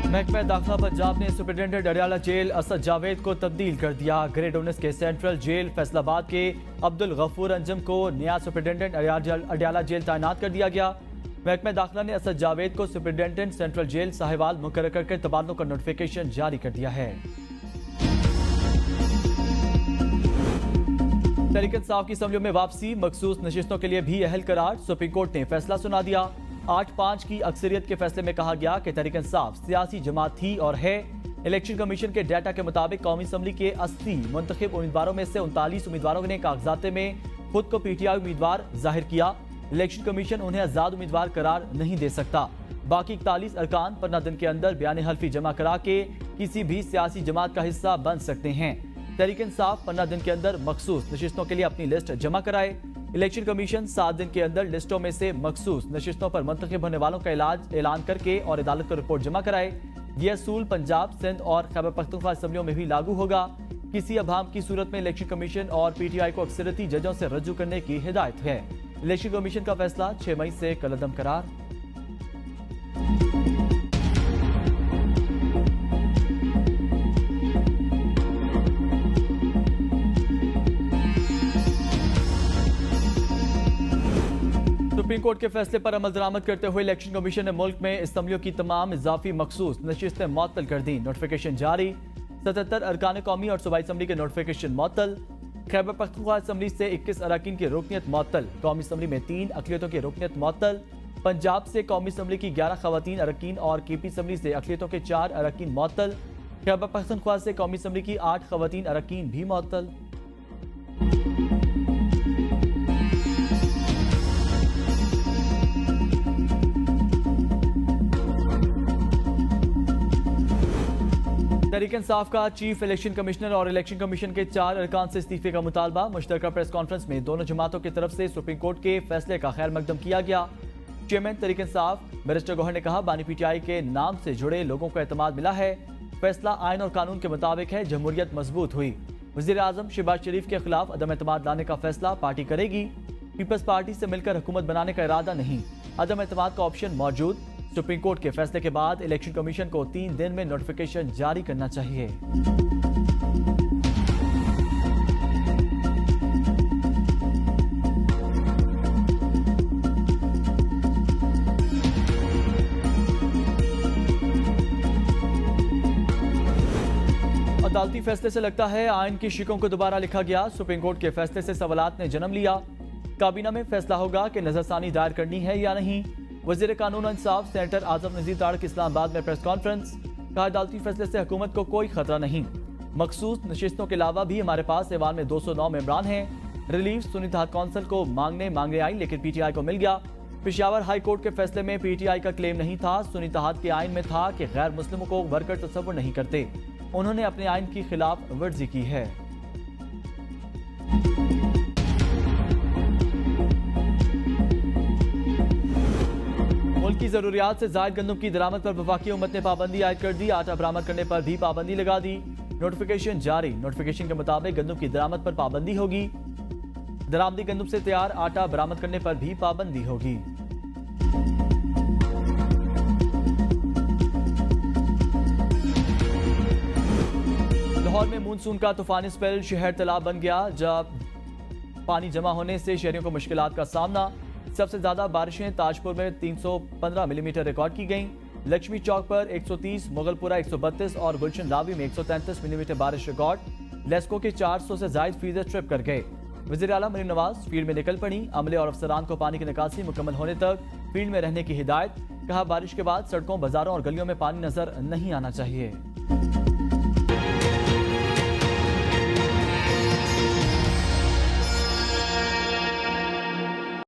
महकमा दाखिला पंजाब ने सुप्रिंटेंडेंट अडियाला जेल असद जावेद को तब्दील कर दिया। ग्रेड 19 के सेंट्रल जेल फैसलाबाद के अब्दुल गफूर अंजम को नया सुप्रिंटेंडेंट अडियाला जेल तैनात कर दिया गया। महकमा दाखिला ने असद जावेद को सुप्रिंटेंडेंट सेंट्रल जेल साहिवाल मुकर्रर करके तबादलों का नोटिफिकेशन जारी कर दिया है। तहरीक इंसाफ की असम्बलियों में वापसी, मखसूस नशिस्तों के लिए भी अहल करार। सुप्रीम कोर्ट ने फैसला सुना दिया। 8-5 की अक्सरियत के फैसले में कहा गया कि तहरीक इंसाफ सियासी जमात थी और है। इलेक्शन कमीशन के डाटा के मुताबिक कौमी असम्बली के 80 मुंतखब उम्मीदवारों में से 39 उम्मीदवारों ने कागजाते में खुद को पीटीआई उम्मीदवार जाहिर किया। इलेक्शन कमीशन उन्हें आजाद उम्मीदवार करार नहीं दे सकता। बाकी 41 अरकान 15 दिन के अंदर बयान हल्फी जमा करा के किसी भी सियासी जमात का हिस्सा बन सकते हैं। तहरीक इंसाफ 15 दिन के अंदर मखसूस नशिस्तों के लिए अपनी लिस्ट जमा कराए। इलेक्शन कमीशन 7 दिन के अंदर लिस्टों में से मखसूस नशिस्तों पर मुंतखब होने वालों का ऐलान करके और अदालत को रिपोर्ट जमा कराए। यह असूल पंजाब, सिंध और खैबर पख्तूनख्वा असम्बलियों में भी लागू होगा। किसी अभाम की सूरत में इलेक्शन कमीशन और पीटीआई को अक्सरती जजों से रज्जू करने की हिदायत है। इलेक्शन कमीशन का फैसला 6 मई से कलअदम करार। सुप्रीम कोर्ट के फैसले पर अमल दरामद करते हुए इलेक्शन कमीशन ने मुल्क में असम्बलियों की तमाम इजाफी मखसूस नशिस्तें मुअत्तल कर दी। नोटिफिकेशन जारी। 77 अरकान कौमी और सूबाई असम्बली के नोटिफिकेशन मुअत्तल। खैबर पख्तूनख्वा असम्बली से 21 अरकान की रुकनियत मुअत्तल। कौमी असम्बली में 3 अक़लियतों की रुकनियत मुअत्तल। पंजाब से कौमी असम्बली की 11 खवातीन अरकान और केपी असम्बली से अक़लियतों के 4 अरकान मुअत्तल। खैबर पख्तूनख्वा से कौमी असम्बली की 8 खवातीन अरकान भी मुअत्तल। तहरीक इंसाफ का चीफ इलेक्शन कमिश्नर और इलेक्शन कमीशन के 4 अरकान से इस्तीफे का मुतालबा। मुश्तरका प्रेस कॉन्फ्रेंस में दोनों जमातों की तरफ से सुप्रीम कोर्ट के फैसले का खैर मकदम किया गया। चेयरमैन तहरीक इंसाफ बैरिस्टर गौहर ने कहा, बानी पीटीआई के नाम से जुड़े लोगों को एतमाद मिला है। फैसला आइन और कानून के मुताबिक है। जमहूरियत मजबूत हुई। वज़ीर आज़म शहबाज शरीफ के खिलाफ अदम एतमाद लाने का फैसला पार्टी करेगी। पीपल्स पार्टी से मिलकर हुकूमत बनाने का इरादा नहीं। अदम एतमाद का ऑप्शन मौजूद। सुप्रीम कोर्ट के फैसले के बाद इलेक्शन कमीशन को 3 दिन में नोटिफिकेशन जारी करना चाहिए। अदालती फैसले से लगता है आइन की शिकों को दोबारा लिखा गया। सुप्रीम कोर्ट के फैसले से सवालात ने जन्म लिया। काबीना में फैसला होगा कि नजरसानी दायर करनी है या नहीं। वज़ीर कानून और इंसाफ सेनेटर आजम नज़ीर तारक इस्लामाबाद में प्रेस कॉन्फ्रेंस। कहा, अदालती फैसले से हुकूमत को कोई खतरा नहीं। मखसूस नशिस्तों के अलावा भी हमारे पास ऐवान में 209 मेंबरान हैं। रिलीफ सुन्नी इत्तेहाद कौंसिल को मांगने आई लेकिन पीटीआई को मिल गया। पेशावर हाई कोर्ट के फैसले में पीटीआई का क्लेम नहीं था। सुन्नी इत्तेहाद के आइन में था कि गैर मुस्लिमों को वर्कर तस्वुर नहीं करते। उन्होंने अपने आइन की खिलाफ वर्जी की है। मुल्क की जरूरियात से जायद गंदम की दरामद पर वफाकी हुकूमत ने पाबंदी आयद कर दी। आटा बरामद करने पर भी पाबंदी लगा दी। नोटिफिकेशन जारी। नोटिफिकेशन के मुताबिक गंदम की दरामद पर पाबंदी होगी। दरामदी गंदम से तैयार आटा बरामद करने पर भी पाबंदी होगी। लाहौर में मानसून का तूफानी स्पेल, शहर तालाब बन गया। जब पानी जमा होने से शहरियों को मुश्किलात का सामना। सबसे ज्यादा बारिशें ताजपुर में 315 मिलीमीटर रिकॉर्ड की गईं। लक्ष्मी चौक पर 130, मुगलपुरा 132 और गुलशन रावी में 133 मिलीमीटर बारिश रिकॉर्ड। लेस्को के 400 से जायद फ्रीजर ट्रिप कर गए। वज़ीर आला मरीम नवाज फील्ड में निकल पड़ी। अमले और अफसरान को पानी की निकासी मुकम्मल होने तक फील्ड में रहने की हिदायत। कहा, बारिश के बाद सड़कों, बाजारों और गलियों में पानी नजर नहीं आना चाहिए।